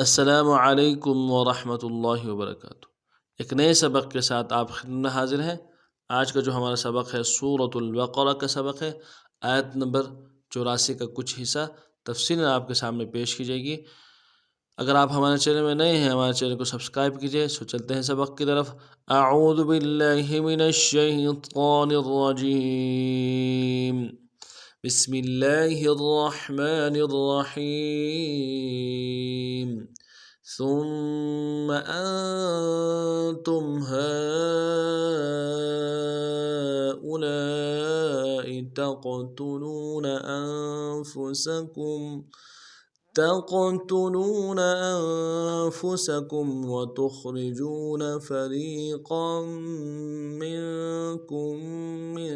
السلام علیکم ورحمۃ اللہ وبرکاتہ۔ ایک نئے سبق کے ساتھ آپ خدمت میں حاضر ہیں۔ آج کا جو ہمارا سبق ہے سورۃ البقرہ کا سبق ہے، آیت نمبر 84 کا کچھ حصہ تفصیل آپ کے سامنے پیش کی جائے گی۔ اگر آپ ہمارے چینل میں نئے ہیں، ہمارے چینل کو سبسکرائب کیجئے۔ چلتے ہیں سبق کی طرف۔ اعوذ باللہ من الشیطان الرجیم، بسم اللہ الرحمن الرحیم۔ ثم أنتم هؤلاء تقتلون أنفسكم وتخرجون فريقا منكم من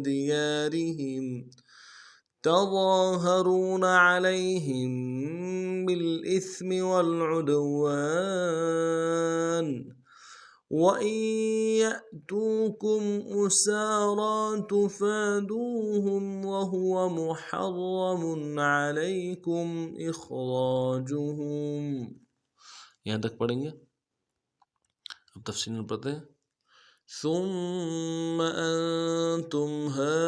ديارهم تظاهرون عليهم بالإثم والعدوان وإن يأتوكم أسارى تفادوهم وهو محرم عليكم إخراجهم۔ یہاں تک پڑھیں گے، اب تفصیل میں پڑھتے ہیں۔ ثم أنتم هؤلاء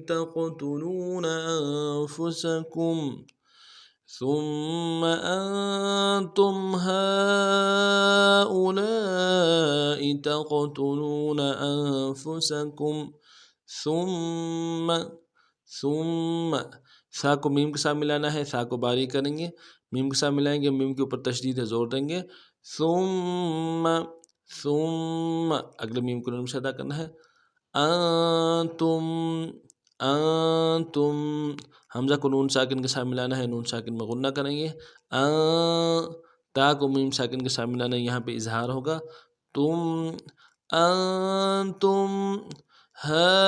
تقتلون أنفسكم ثم أنتم هؤلاء تقتلون أنفسكم ثم سا کو میم کے ساتھ ملانا ہے، سا کو باریک کریں گے، میم کے ساتھ ملائیں گے، میم کے اوپر تشدید ہے، زور دیں گے۔ ثم اگلے میم کو نون سے ادا کرنا ہے۔ انتم حمزہ کو نون ساکن کے ساتھ ملانا ہے، نون ساکن میں غنہ کریں گے۔ تا کو میم ساکن کے ساتھ ملانا ہے، یہاں پہ اظہار ہوگا۔ انتم ہؤلاء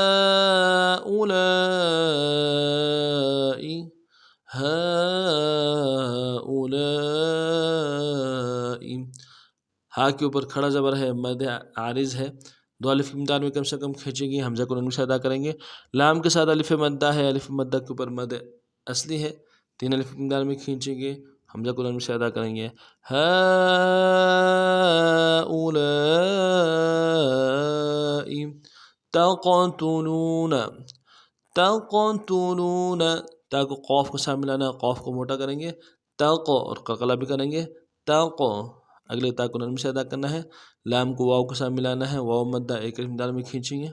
ہا کے اوپر کھڑا زبر ہے، مد عارض ہے، دو الف کی مقدار میں کم سے کم کھینچیں گے، حمزہ کو نون سے ادا کریں گے۔ لام کے ساتھ الف مدہ ہے، الف مدہ کے اوپر مد اصلی ہے، تین الف کی مقدار میں کھینچیں گے، حمزہ کو نون سے ادا کریں گے۔ ہؤلاء تقتلون تا کو قوف کو ساتھ ملانا ہے، قوف کو موٹا کریں گے، اور قلقلہ بھی کریں گے، اگلے تا کو نرم سے ادا کرنا ہے۔ لام کو واو کے ساتھ ملانا ہے، واو مدہ ایک مقدار میں کھینچیں گے۔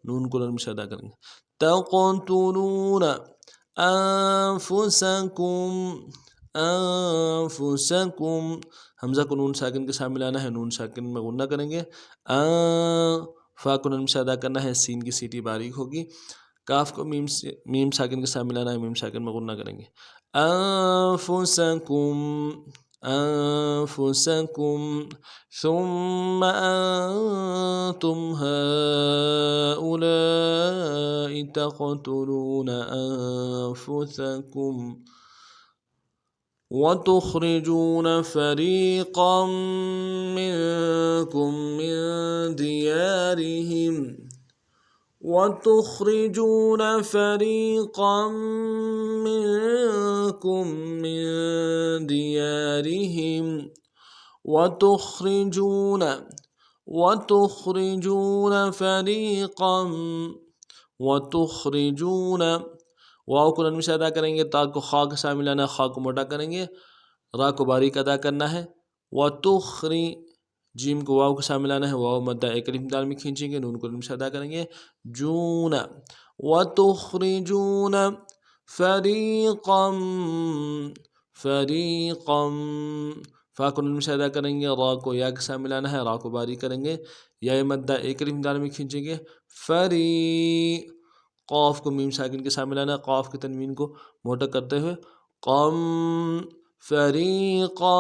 نون کو نرم سے ادا کریں گے۔ تقتلون انفسکم حمزہ کو نون ساکن کے ساتھ ملانا ہے، نون ساکن میں غنہ کریں گے۔ فا کو نرم سے ادا کرنا ہے، سین کی سیٹی باریک ہوگی۔ کاف کو میم ساکن کے ساتھ ملانا ہے، میم ساکن میں غنہ کریں گے۔ انفسکم ثم انتم هؤلاء تقتلون انفسکم وتخرجون فريقا منكم من ديارهم وتخرجون واو کو نرم سے ادا کریں گے، تا کو خا کے ساتھ ملانا ہے، خا کو موٹا کریں گے، را کو باریک ادا کرنا ہے۔ جیم کو واو کے ساتھ ملانا ہے، واو مدہ ایک الف مقدار میں کھینچیں گے، نون کو نرم سے ادا کریں گے۔ وتخرجون فریقا فا کو نرم سے ادا کریں گے، را کو یا کے ساتھ ملانا ہے، را کو باریک کریں گے، یا مدہ ایک الف مقدار میں کھینچیں گے۔ قاف کو میم ساکن کے ساتھ ملانا ہے، قاف کی تنوین کو موٹا کرتے ہوئے، فریقا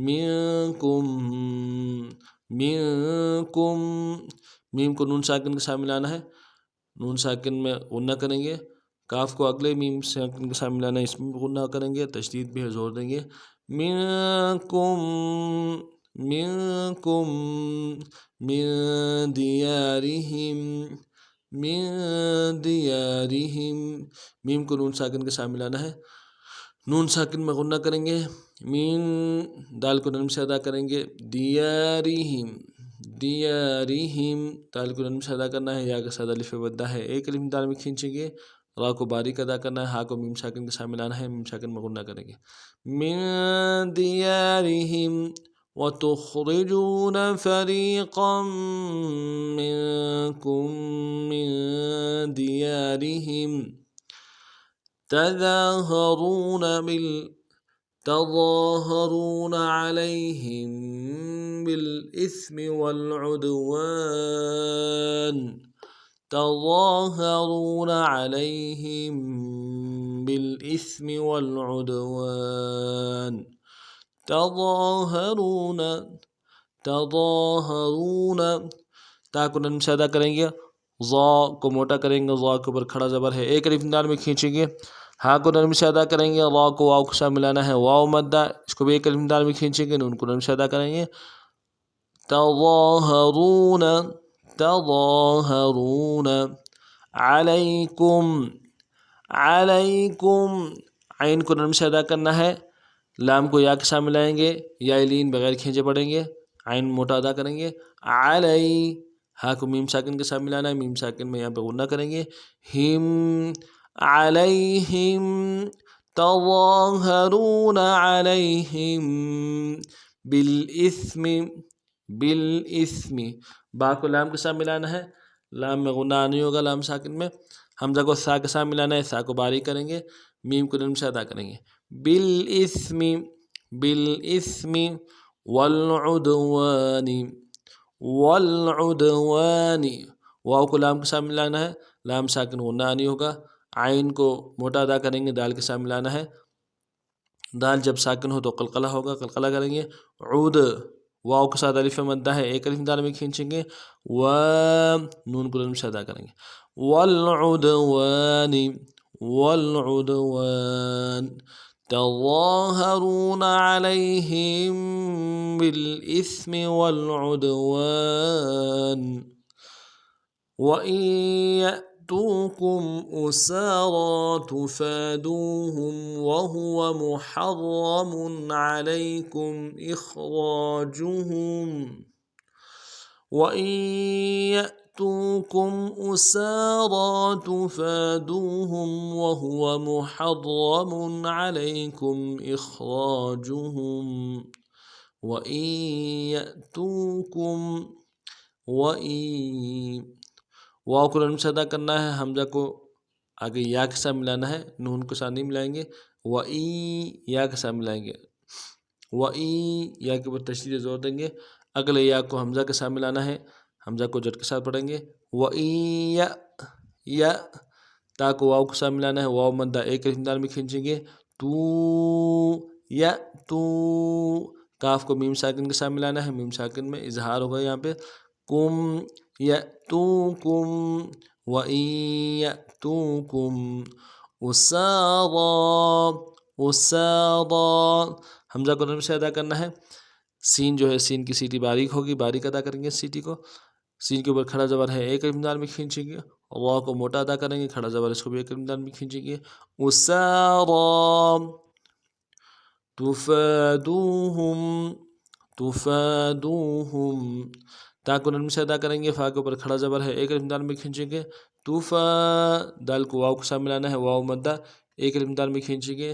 منکم میم کو نون ساکن کے ساتھ ملانا ہے، نون ساکن میں غنہ کریں گے، کاف کو اگلے میم ساکن کے ساتھ ملانا ہے، اس میں بھی غنہ کریں گے، تشدید بھی ہے، زور دیں گے۔ منکم من دیارہم من دیارہم، میم کو نون ساکن کے ساتھ ملانا ہے، نون ساکن میں غنہ کریں گے، من دال کو نرم سے ادا کریں گے، دیارہم دیارہم، دال کو نرم سے ادا کرنا ہے، یا کا سادہ الف مدہ ہے، ایک الف دال میں کھینچیں گے، را کو باریک ادا کرنا ہے، ہا کو میم ساکن کے ساتھ ملانا ہے، میم ساکن میں غنہ کریں گے، من دیارہم وَتُخْرِجُونَ فَرِيقًا مِّنكُم مِّن دِيَارِهِمْ تظاهرون عليهم بالإثم والعدوان تظاهرون عليهم بالإثم والعدوان تظاهرون تا کو نرم سے ادا کریں گے، ضا کو موٹا کریں گے، ضا کے اوپر کھڑا زبر ہے، ایک الف دال میں کھینچیں گے، ہا کو نرم سے ادا کریں گے، را کو واو کے ساتھ ملانا ہے، واو مدہ، اس کو بھی ایک الف دال میں کھینچیں گے، نون کو نرم سے ادا کریں گے، تظاہرون علیکم علیکم، عین کو نرم سے ادا کرنا ہے، لام کو یا کے ساتھ ملائیں گے، یا لین بغیر کھینچے پڑیں گے، عین موٹا ادا کریں گے، علی، ہا کو میم ساکن کے ساتھ ملانا ہے، میم ساکن میں یہاں پہ غنہ کریں گے، ہم علیہم تظاہرون علیہم بالاسم، با کو لام کے ساتھ ملانا ہے، لام میں غنہ نہیں ہوگا، لام ساکن میں، حمزہ کو سا کے ساتھ ملانا ہے، سا کو باریک کریں گے، میم کو نرم سے ادا کریں گے، بالاسم والعدوان واو کو لام کے ساتھ ملانا ہے، لام ساکن غنہ نہیں ہوگا، عین کو موٹا ادا کریں گے، دال کے ساتھ ملانا ہے، دال جب ساکن ہو تو قلقلہ ہوگا، قلقلہ کریں گے، عود، واو کے ساتھ الف مدہ ہے، ایک الف دال میں کھینچیں گے، و نون کو نرم سے ادا کریں گے، والعدوان تظاہرون علیہم بالاسم والعدوان وَإِن يَأْتُوكُمْ أُسَارَىٰ تُفَادُوهُمْ وَهُوَ مُحَرَّمٌ عَلَيْكُمْ إِخْرَاجُهُمْ وَإِن يَأْتُوكُمْ أُسَارَىٰ تُفَادُوهُمْ وَهُوَ مُحَرَّمٌ عَلَيْكُمْ إِخْرَاجُهُمْ وَإِن يَأْتُوكُمْ واو کو نرم سے ادا کرنا ہے، حمزہ کو آگے یا کے ساتھ ملانا ہے، نون کو ساتھ نہیں ملائیں گے، وَإِن یا کے ساتھ ملائیں گے، وَإِن یا کے اوپر تشدید زور دیں گے، اگلے یا کو حمزہ کے ساتھ ملانا ہے، حمزہ کو جٹ کے ساتھ پڑھیں گے، وَإِن یا تا کو واو کے ساتھ ملانا ہے، واو مدہ ایک الف دال میں کھینچیں گے، تو کاف کو میم ساکن کے ساتھ ملانا ہے، میم ساکن میں اظہار ہوگا یہاں پہ، کم یأتوکم وَإِن یأتوکم اسارا، حمزہ کو نرم سے ادا کرنا ہے، سین جو ہے سین کی سیٹی باریک ہوگی، باریک ادا کریں گے سیٹی کو، سین کے اوپر کھڑا زبر ہے، ایک الف دال میں کھینچیں گے، واو کو موٹا ادا کریں گے، کھڑا زبر اس کو بھی ایک الف دال میں کھینچیں گے، اسارا تفادوہم، تا کو نرم سے ادا کریں گے، فا کے اوپر کھڑا زبر ہے، ایک الف دال میں کھینچیں گے، دال کو واو کے ساتھ ملانا ہے، واو مدہ ایک الف دال میں کھینچیں گے،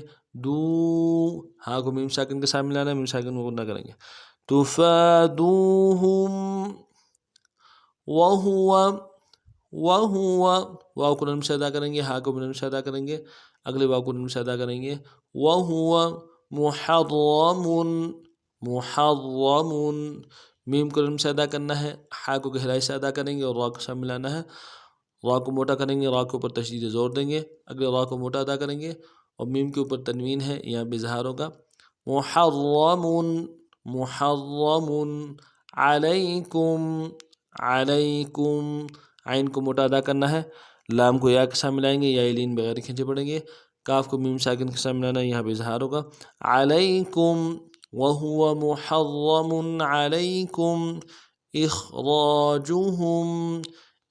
ہا کو میم ساکن کے ساتھ ملانا ہے، میم ساکن کو غنہ کریں گے، تفادوہم وَهُوَ واو کو نرم سے ادا کریں گے، ہا کو نرم سے ادا کریں گے، اگلے واو کو نرم سے ادا کریں گے، وَهُوَ محرم، میم کو نرم سے ادا کرنا ہے، ہا کو گہرائی سے ادا کریں گے اور را کو ساتھ ملانا ہے، را کو موٹا کریں گے، را کے اوپر تشدید زور دیں گے، اگلے را کو موٹا ادا کریں گے، اور میم کے اوپر تنوین ہے، یہاں پہ اظہار ہوگا، محرم علیکم، عین کو موٹا ادا کرنا ہے، لام کو یا کے ساتھ ملائیں گے، یا لین بغیر کھینچے پڑیں گے، کاف کو میم ساکن کے ساتھ ملانا ہے، یہاں پہ اظہار ہوگا، علیکم وَهُوَ مُحَرَّمٌ عَلَيْكُمْ إِخْرَاجُهُمْ